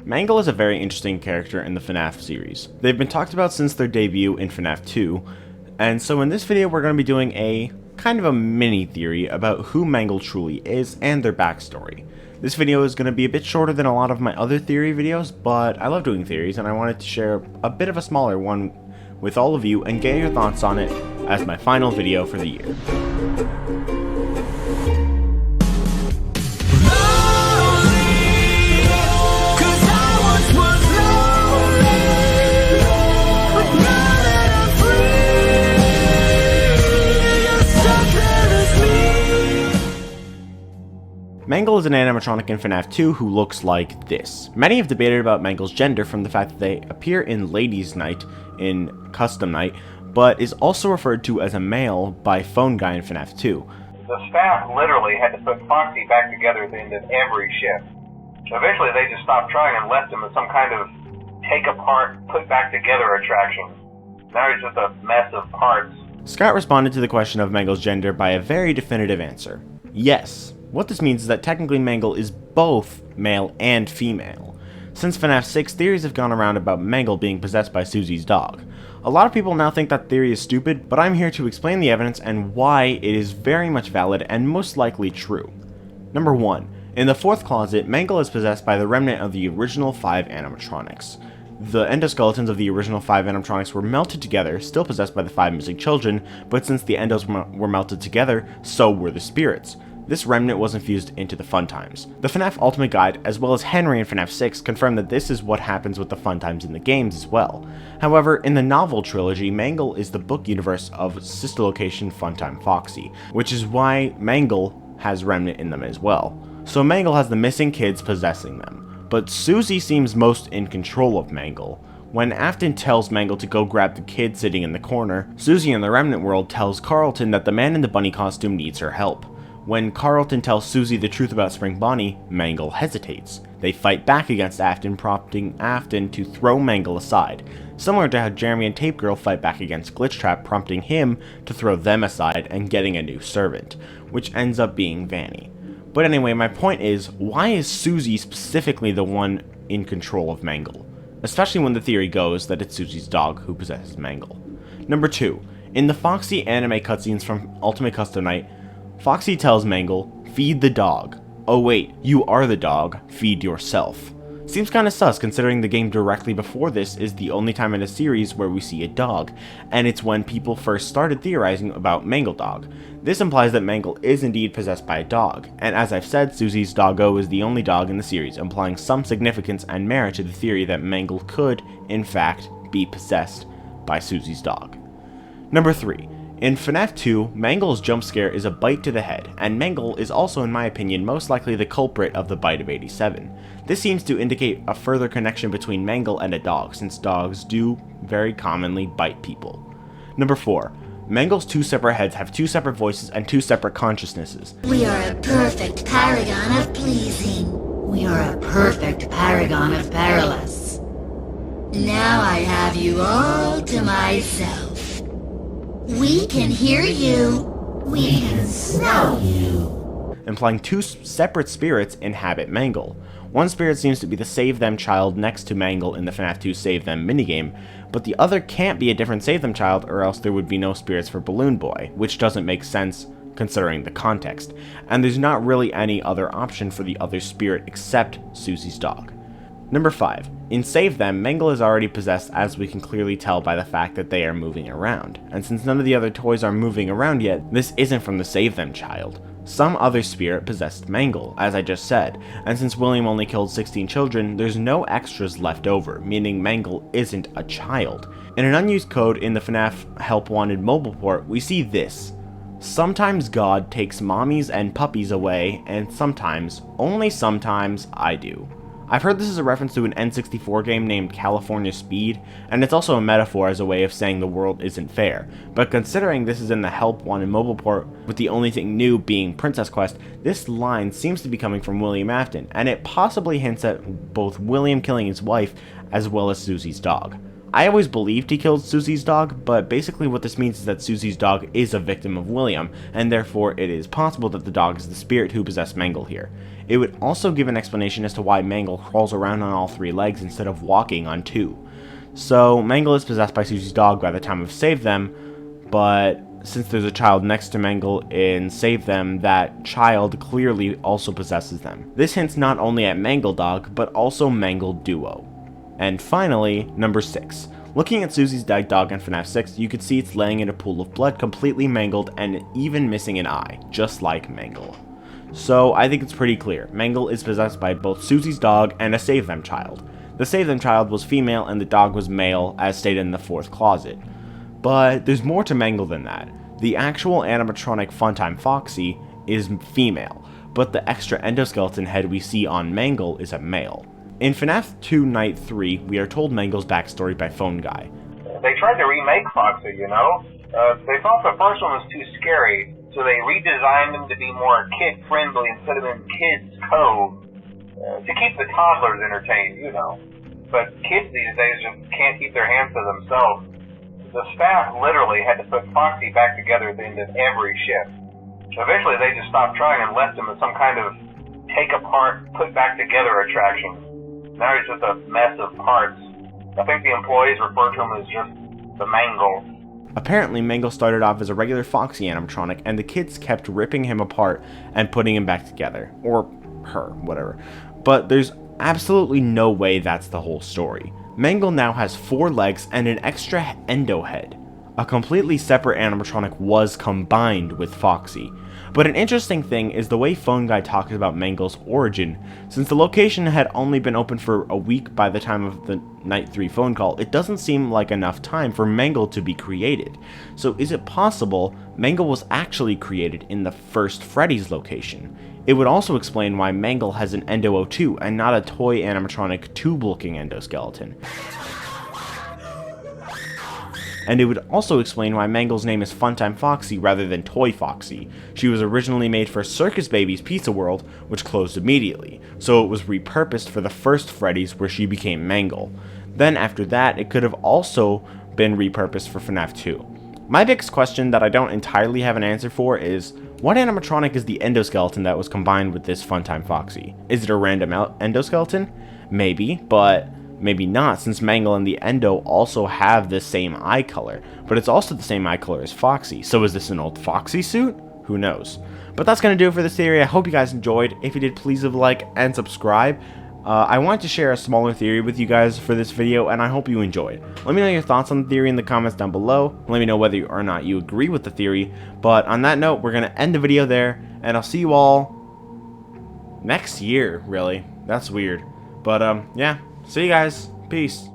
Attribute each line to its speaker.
Speaker 1: Mangle is a very interesting character in the Fnaf series. They've been talked about since their debut in Fnaf 2, and so in this video we're going to be doing a kind of a mini theory about who Mangle truly is and their backstory. This video is going to be a bit shorter than a lot of my other theory videos, but I love doing theories and I wanted to share a bit of a smaller one with all of you and get your thoughts on it as my final video for the year. Mangle is an animatronic in Fnaf 2 who looks like this. Many have debated about Mangle's gender from the fact that they appear in Ladies' Night in Custom Night, but is also referred to as a male by Phone Guy in Fnaf 2.
Speaker 2: The staff literally had to put Foxy back together at the end of every shift. Eventually they just stopped trying and left him as some kind of take apart, put back together attraction. Now he's just a mess of parts.
Speaker 1: Scott responded to the question of Mangle's gender by a very definitive answer. Yes. What this means is that technically Mangle is both male and female. Since Fnaf 6, theories have gone around about Mangle being possessed by Susie's dog. A lot of people now think that theory is stupid, but I'm here to explain the evidence and why it is very much valid and most likely true. Number 1. In the fourth closet, Mangle is possessed by the remnant of the original 5 animatronics. The endoskeletons of the original 5 animatronics were melted together, still possessed by the 5 missing children, but since the endos were melted together, so were the spirits. This remnant was infused into the Fun Times. The Fnaf Ultimate Guide, as well as Henry in Fnaf 6, confirm that this is what happens with the Fun Times in the games as well. However, in the novel trilogy, Mangle is the book universe of sister location Funtime Foxy, which is why Mangle has remnant in them as well. So Mangle has the missing kids possessing them, but Susie seems most in control of Mangle. When Afton tells Mangle to go grab the kid sitting in the corner, Susie in the remnant world tells Carlton that the man in the bunny costume needs her help. When Carlton tells Susie the truth about Spring Bonnie, Mangle hesitates. They fight back against Afton, prompting Afton to throw Mangle aside, similar to how Jeremy and Tape Girl fight back against Glitchtrap, prompting him to throw them aside and getting a new servant, which ends up being Vanny. But anyway, my point is, why is Susie specifically the one in control of Mangle? Especially when the theory goes that it's Susie's dog who possesses Mangle. Number 2. In the Foxy anime cutscenes from Ultimate Custom Night, Foxy tells Mangle, feed the dog. Oh wait, you are the dog, feed yourself. Seems kinda sus considering the game directly before this is the only time in a series where we see a dog, and it's when people first started theorizing about Mangle Dog. This implies that Mangle is indeed possessed by a dog, and as I've said, Susie's doggo is the only dog in the series, implying some significance and merit to the theory that Mangle could, in fact, be possessed by Susie's dog. Number 3. In Fnaf 2, Mangle's jump scare is a bite to the head, and Mangle is also in my opinion most likely the culprit of the bite of 87. This seems to indicate a further connection between Mangle and a dog, since dogs do very commonly bite people. Number 4. Mangle's 2 separate heads have 2 separate voices and 2 separate consciousnesses.
Speaker 3: We are a perfect paragon of pleasing. We are a perfect paragon of perilous. Now I have you all to myself. We can hear you. We can smell you.
Speaker 1: Implying 2 separate spirits inhabit Mangle. One spirit seems to be the Save Them child next to Mangle in the Fnaf 2 Save Them minigame, but the other can't be a different Save Them child or else there would be no spirits for Balloon Boy, which doesn't make sense considering the context, and there's not really any other option for the other spirit except Susie's dog. Number 5. In Save Them, Mangle is already possessed, as we can clearly tell by the fact that they are moving around. And since none of the other toys are moving around yet, this isn't from the Save Them child. Some other spirit possessed Mangle, as I just said, and since William only killed 16 children, there's no extras left over, meaning Mangle isn't a child. In an unused code in the Fnaf Help Wanted mobile port, we see this. Sometimes God takes mommies and puppies away, and sometimes, only sometimes, I do. I've heard this is a reference to an N64 game named California Speed, and it's also a metaphor as a way of saying the world isn't fair, but considering this is in the Help Wanted mobile port, with the only thing new being Princess Quest, this line seems to be coming from William Afton, and it possibly hints at both William killing his wife as well as Susie's dog. I always believed he killed Susie's dog, but basically what this means is that Susie's dog is a victim of William, and therefore it is possible that the dog is the spirit who possessed Mangle here. It would also give an explanation as to why Mangle crawls around on all 3 legs instead of walking on 2. So Mangle is possessed by Susie's dog by the time of Save Them, but since there's a child next to Mangle in Save Them, that child clearly also possesses them. This hints not only at Mangle Dog, but also Mangle Duo. And finally, number 6. Looking at Susie's dead dog in Fnaf 6, you can see it's laying in a pool of blood, completely mangled and even missing an eye, just like Mangle. So I think it's pretty clear. Mangle is possessed by both Susie's dog and a Save Them child. The Save Them child was female and the dog was male, as stated in the 4th closet. But there's more to Mangle than that. The actual animatronic Funtime Foxy is female, but the extra endoskeleton head we see on Mangle is a male. In FNAF 2 Night 3, we are told Mangle's backstory by Phone Guy.
Speaker 2: They tried to remake Foxy, you know? They thought the first one was too scary, so they redesigned him to be more kid-friendly instead of in Kids Cove, to keep the toddlers entertained, you know. But kids these days just can't keep their hands to themselves. The staff literally had to put Foxy back together at the end of every shift. Eventually they just stopped trying and left him as some kind of take-apart, put-back-together attraction. Now he's just a mess of parts. I think the employees refer to him as just the Mangle.
Speaker 1: Apparently, Mangle started off as a regular Foxy animatronic, and the kids kept ripping him apart and putting him back together. Or her, whatever. But there's absolutely no way that's the whole story. Mangle now has 4 legs and an extra endo head. A completely separate animatronic was combined with Foxy. But an interesting thing is the way Phone Guy talks about Mangle's origin. Since the location had only been open for a week by the time of the Night 3 phone call, it doesn't seem like enough time for Mangle to be created. So is it possible Mangle was actually created in the first Freddy's location? It would also explain why Mangle has an Endo 02 and not a toy animatronic tube-looking endoskeleton. And it would also explain why Mangle's name is Funtime Foxy rather than Toy Foxy. She was originally made for Circus Baby's Pizza World, which closed immediately, so it was repurposed for the first Freddy's where she became Mangle. Then after that, it could have also been repurposed for FNAF 2. My biggest question that I don't entirely have an answer for is, what animatronic is the endoskeleton that was combined with this Funtime Foxy? Is it a random endoskeleton? Maybe, but maybe not, since Mangle and the Endo also have the same eye color, but it's also the same eye color as Foxy, so is this an old Foxy suit? Who knows? But that's going to do it for this theory. I hope you guys enjoyed. If you did, please leave a like and subscribe. I wanted to share a smaller theory with you guys for this video, and I hope you enjoyed. Let me know your thoughts on the theory in the comments down below. Let me know whether or not you agree with the theory. But on that note, we're going to end the video there, and I'll see you all next year, really. That's weird. But, yeah. See you guys. Peace.